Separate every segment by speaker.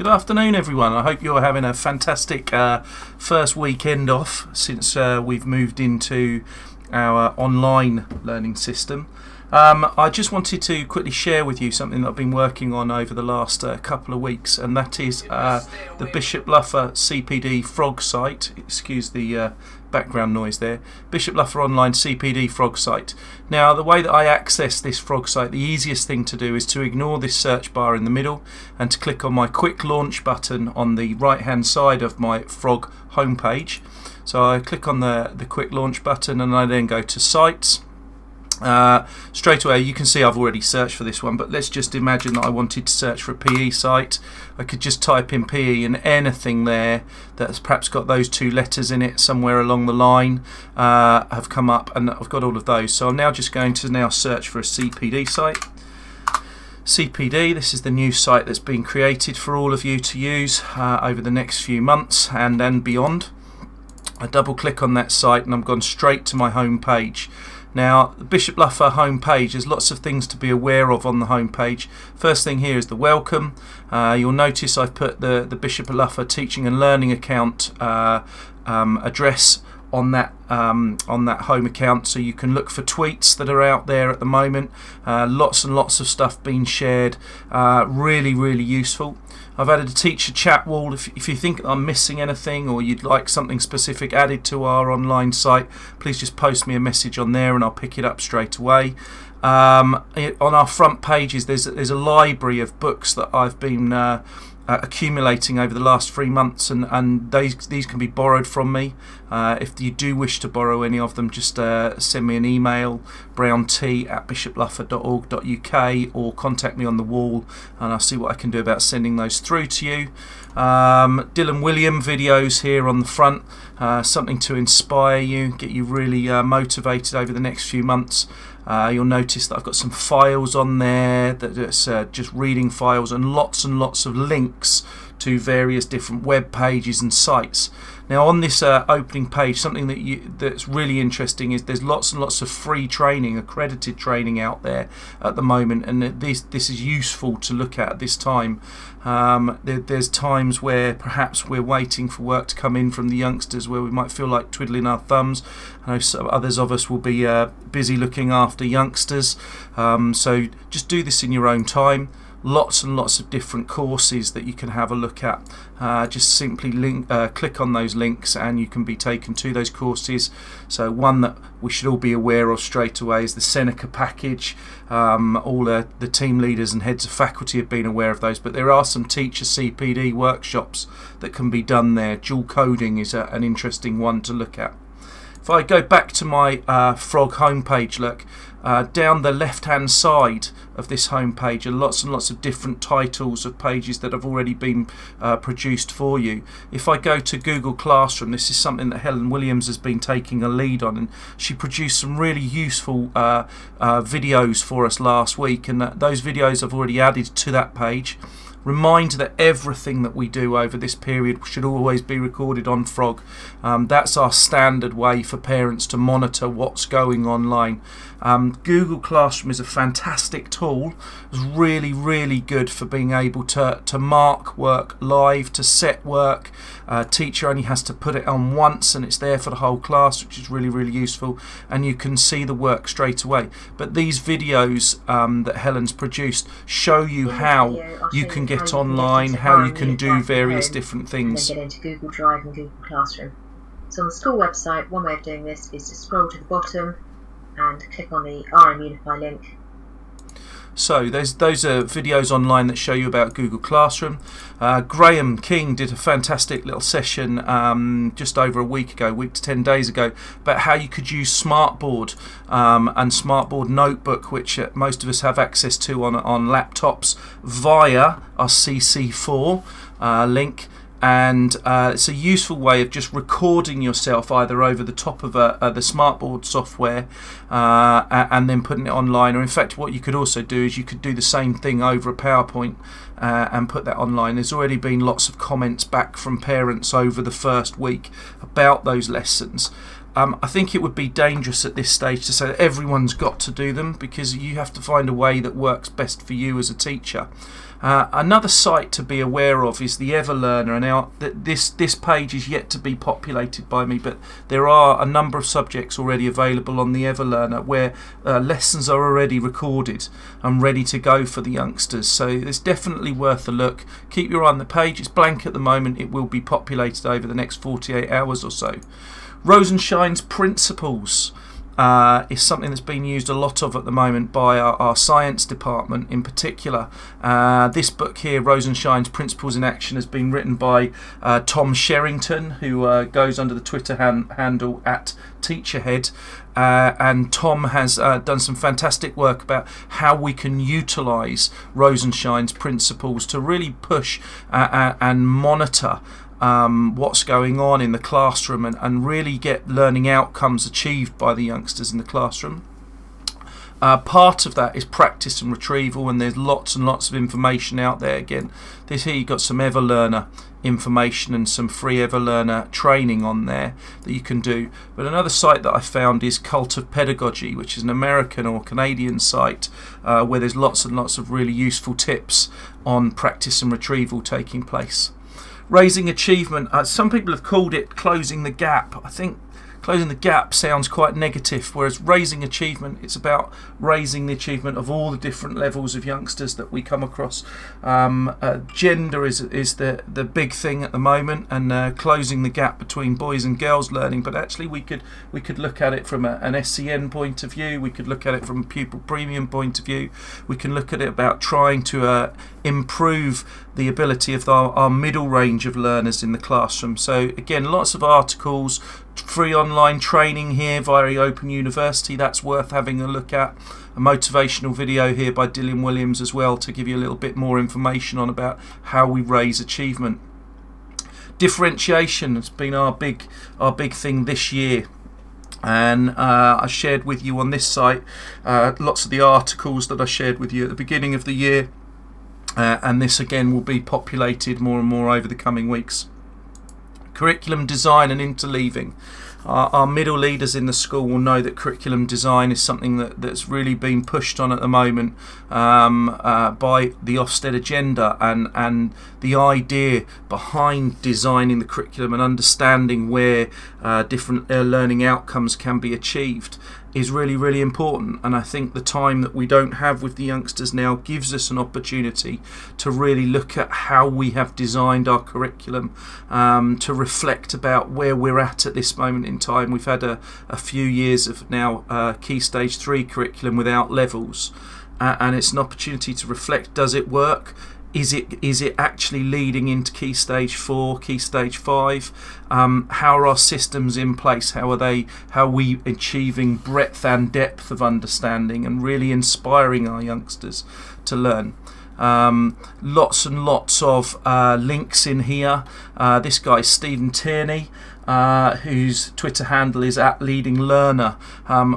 Speaker 1: Good afternoon, everyone. I hope you're having a fantastic first weekend off since we've moved into our online learning system. I just wanted to quickly share with you something that I've been working on over the last couple of weeks, and that is the Bishop Luffa CPD FROG site. Excuse the background noise there. Bishop Luffa Online CPD FROG site. Now, the way that I access this FROG site, the easiest thing to do is to ignore this search bar in the middle and to click on my quick launch button on the right hand side of my FROG homepage. So I click on the quick launch button and I then go to sites. Straight away you can see I've already searched for this one, but let's just imagine that I wanted to search for a PE site. I could just type in PE and anything there that's perhaps got those two letters in it somewhere along the line have come up, and I've got all of those. So I'm now just going to search for a CPD site. CPD, this is the new site that's been created for all of you to use over the next few months and beyond. I double click on that site and I'm gone straight to my home page. Now, the Bishop Luffa homepage, there's lots of things to be aware of on the homepage. First thing here is the welcome. You'll notice I've put the Bishop Luffa teaching and learning account address on that home account, so you can look for tweets that are out there at the moment. Lots and lots of stuff being shared. Really useful. I've added a teacher chat wall. If you think I'm missing anything or you'd like something specific added to our online site, please just post me a message on there and I'll pick it up straight away. On our front pages there's a library of books that I've been accumulating over the last 3 months, and these can be borrowed from me. If you do wish to borrow any of them, just send me an email, brownt@bishopluffa.org.uk, or contact me on the wall and I'll see what I can do about sending those through to you. Dylan William videos here on the front, something to inspire you, get you really motivated over the next few months. You'll notice that I've got some files on there that's just reading files, and lots of links to various different web pages and sites. Now, on this opening page, something that's really interesting is there's lots and lots of free training, accredited training out there at the moment, and this is useful to look at this time. There's times where perhaps we're waiting for work to come in from the youngsters where we might feel like twiddling our thumbs. I know some others of us will be busy looking after youngsters, so just do this in your own time. Lots and lots of different courses that you can have a look at. Just simply click on those links and you can be taken to those courses. So one that we should all be aware of straight away is the Seneca package. All the team leaders and heads of faculty have been aware of those, but there are some teacher CPD workshops that can be done there. Dual coding is an interesting one to look at. If I go back to my FROG homepage, look, down the left hand side of this homepage are lots and lots of different titles of pages that have already been produced for you. If I go to Google Classroom, this is something that Helen Williams has been taking a lead on, and she produced some really useful videos for us last week, and those videos I've already added to that page. Reminder that everything that we do over this period should always be recorded on FROG. That's our standard way for parents to monitor what's going online. Google Classroom is a fantastic tool. It's really good for being able to mark work live, to set work. Teacher only has to put it on once and it's there for the whole class, which is really useful, and you can see the work straight away. But these videos that Helen's produced show you how you can get online, how you can do various different things.
Speaker 2: Then get into Google Drive and Google Classroom. So on the school website, one way of doing this is to scroll to the bottom and click on the RM Unify link.
Speaker 1: So those are videos online that show you about Google Classroom. Graham King did a fantastic little session just over a week to 10 days ago, about how you could use Smartboard and Smartboard Notebook, which most of us have access to on laptops via our CC4 link. And it's a useful way of just recording yourself either over the top of the Smartboard software and then putting it online, or in fact what you could also do is you could do the same thing over a PowerPoint and put that online. There's already been lots of comments back from parents over the first week about those lessons. I think it would be dangerous at this stage to say that everyone's got to do them, because you have to find a way that works best for you as a teacher. Another site to be aware of is the Everlearner, and now this page is yet to be populated by me, but there are a number of subjects already available on the Everlearner where lessons are already recorded and ready to go for the youngsters, so it's definitely worth a look. Keep your eye on the page. It's blank at the moment. It will be populated over the next 48 hours or so. Rosenshine's Principles is something that's been used a lot of at the moment by our science department in particular. This book here, Rosenshine's Principles in Action, has been written by Tom Sherrington, who goes under the Twitter handle at Teacherhead, and Tom has done some fantastic work about how we can utilise Rosenshine's Principles to really push and monitor what's going on in the classroom and really get learning outcomes achieved by the youngsters in the classroom. Part of that is practice and retrieval, and there's lots and lots of information out there. Again, this here, you've got some Everlearner information and some free Everlearner training on there that you can do. But another site that I found is Cult of Pedagogy, which is an American or Canadian site where there's lots and lots of really useful tips on practice and retrieval taking place. Raising achievement, some people have called it closing the gap. I think closing the gap sounds quite negative, whereas raising achievement, it's about raising the achievement of all the different levels of youngsters that we come across. Gender is the big thing at the moment, and closing the gap between boys and girls learning. But actually, we could look at it from an SEN point of view. We could look at it from a pupil premium point of view. We can look at it about trying to improve the ability of our middle range of learners in the classroom. So again, lots of articles, free online training here via Open University, that's worth having a look at. A motivational video here by Dylan Williams as well to give you a little bit more information on about how we raise achievement. Differentiation has been our big thing this year, and I shared with you on this site lots of the articles that I shared with you at the beginning of the year, and this again will be populated more and more over the coming weeks. Curriculum design and interleaving. Our middle leaders in the school will know that curriculum design is something that's really been pushed on at the moment by the Ofsted agenda, and the idea behind designing the curriculum and understanding where different learning outcomes can be achieved is really, really important. And I think the time that we don't have with the youngsters now gives us an opportunity to really look at how we have designed our curriculum, to reflect about where we're at this moment in time. We've had a few years of now Key Stage 3 curriculum without levels, and it's an opportunity to reflect, does it work? Is it actually leading into Key Stage 4, Key Stage 5? How are our systems in place? How are we achieving breadth and depth of understanding and really inspiring our youngsters to learn? Lots and lots of links in here. This guy, Stephen Tierney, whose Twitter handle is @leadinglearner,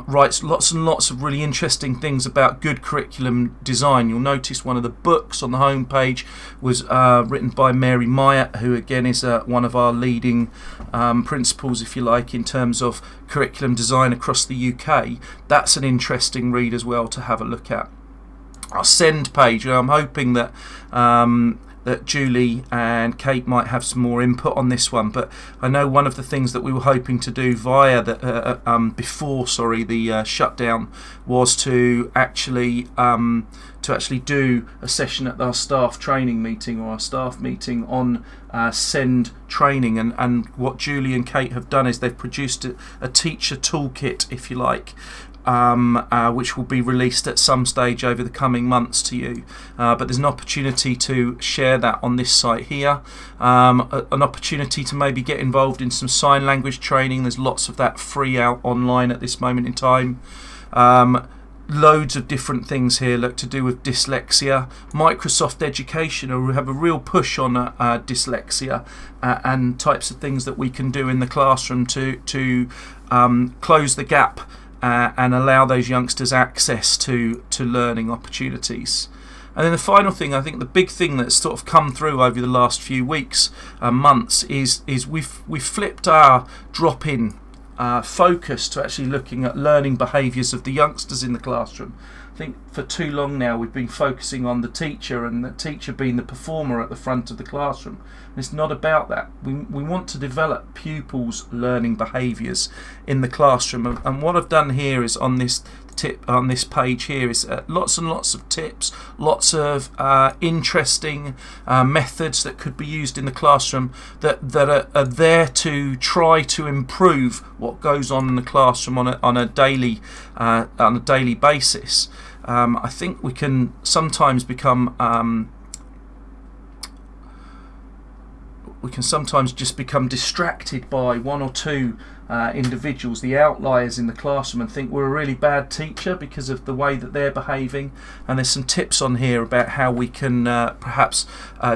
Speaker 1: writes lots and lots of really interesting things about good curriculum design. You'll notice one of the books on the homepage was written by Mary Myatt, who again is one of our leading principals, if you like, in terms of curriculum design across the UK. That's an interesting read as well to have a look at. Our send page, I'm hoping that that Julie and Kate might have some more input on this one, but I know one of the things that we were hoping to do via the before the shutdown was to actually do a session at our staff training meeting or our staff meeting on send training, and what Julie and Kate have done is they've produced a teacher toolkit, if you like, which will be released at some stage over the coming months to you, but there's an opportunity to share that on this site here, an opportunity to maybe get involved in some sign language training. There's lots of that free out online at this moment in time. Loads of different things here look to do with dyslexia. Microsoft Education will have a real push on dyslexia and types of things that we can do in the classroom to close the gap and allow those youngsters access to learning opportunities. And then the final thing, I think the big thing that's sort of come through over the last few weeks, months, is we've flipped our drop-in focus to actually looking at learning behaviours of the youngsters in the classroom. I think for too long now we've been focusing on the teacher and the teacher being the performer at the front of the classroom. And it's not about that. We want to develop pupils' learning behaviours in the classroom. And what I've done here is on this tip on this page here is lots and lots of tips, lots of interesting methods that could be used in the classroom that are there to try to improve what goes on in the classroom on a daily basis. I think we can sometimes become just become distracted by one or two individuals, the outliers in the classroom, and think we're a really bad teacher because of the way that they're behaving. And there's some tips on here about how we can perhaps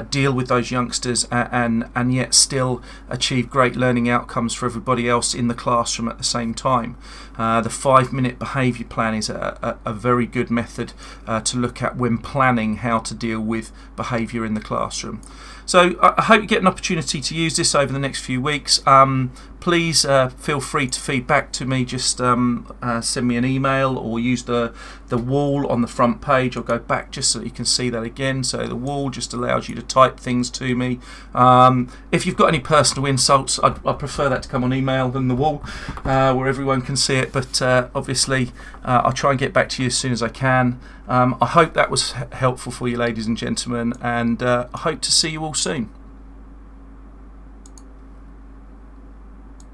Speaker 1: deal with those youngsters and yet still achieve great learning outcomes for everybody else in the classroom at the same time. The 5-minute behaviour plan is a very good method to look at when planning how to deal with behaviour in the classroom. So I hope you get an opportunity to use this over the next few weeks. Please feel free to feed back to me. Just send me an email or use the wall on the front page. I'll go back just so you can see that again. So the wall just allows you to type things to me. If you've got any personal insults, I'd prefer that to come on email than the wall, where everyone can see it. But obviously, I'll try and get back to you as soon as I can. I hope that was helpful for you, ladies and gentlemen, and I hope to see you all soon.